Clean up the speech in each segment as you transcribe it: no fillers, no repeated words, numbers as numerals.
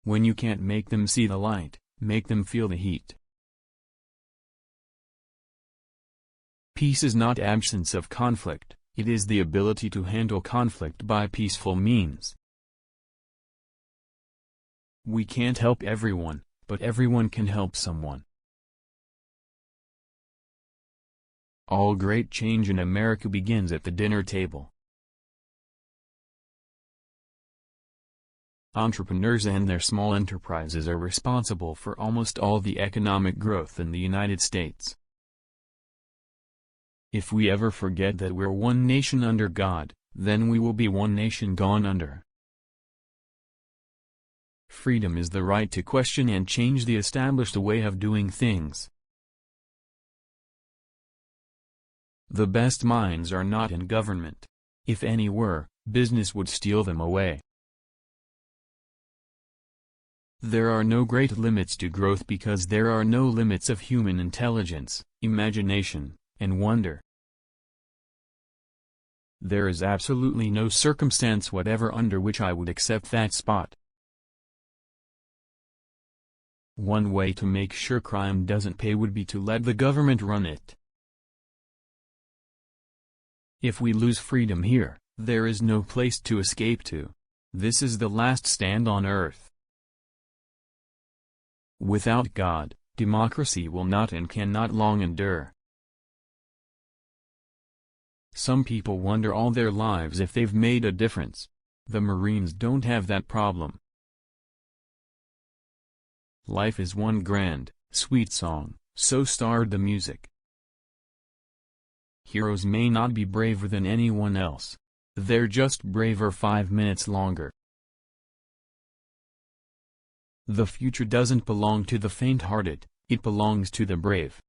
When you can't make them see the light, make them feel the heat. Peace is not absence of conflict, it is the ability to handle conflict by peaceful means. We can't help everyone, but everyone can help someone. All great change in America begins at the dinner table. Entrepreneurs and their small enterprises are responsible for almost all the economic growth in the United States. If we ever forget that we're one nation under God, then we will be one nation gone under. Freedom is the right to question and change the established way of doing things. The best minds are not in government. If any were, business would steal them away. There are no great limits to growth because there are no limits of human intelligence, imagination, and wonder. There is absolutely no circumstance whatever under which I would accept that spot. One way to make sure crime doesn't pay would be to let the government run it. If we lose freedom here, there is no place to escape to. This is the last stand on earth. Without God, democracy will not and cannot long endure. Some people wonder all their lives if they've made a difference. The Marines don't have that problem. Life is one grand, sweet song, so starred the music. Heroes may not be braver than anyone else. They're just braver 5 minutes longer. The future doesn't belong to the faint-hearted, it belongs to the brave.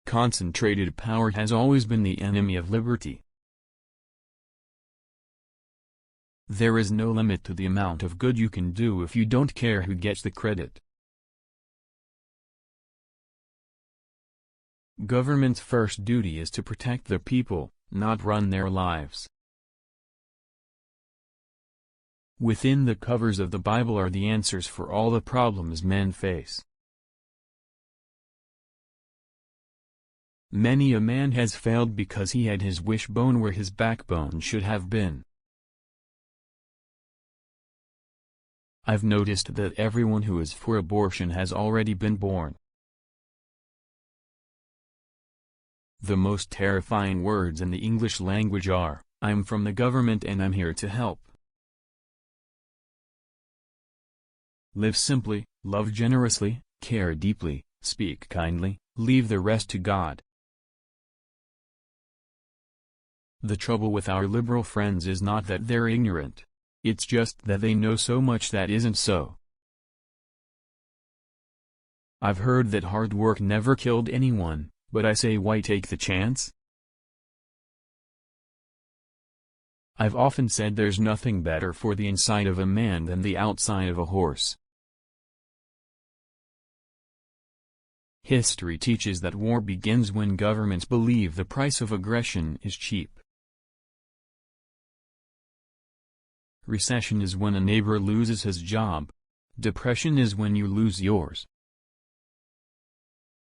Concentrated power has always been the enemy of liberty. There is no limit to the amount of good you can do if you don't care who gets the credit. Government's first duty is to protect the people, not run their lives. Within the covers of the Bible are the answers for all the problems men face. Many a man has failed because he had his wishbone where his backbone should have been. I've noticed that everyone who is for abortion has already been born. The most terrifying words in the English language are, "I'm from the government and I'm here to help." Live simply, love generously, care deeply, speak kindly, leave the rest to God. The trouble with our liberal friends is not that they're ignorant. It's just that they know so much that isn't so. I've heard that hard work never killed anyone, but I say, why take the chance? I've often said there's nothing better for the inside of a man than the outside of a horse. History teaches that war begins when governments believe the price of aggression is cheap. Recession is when a neighbor loses his job. Depression is when you lose yours.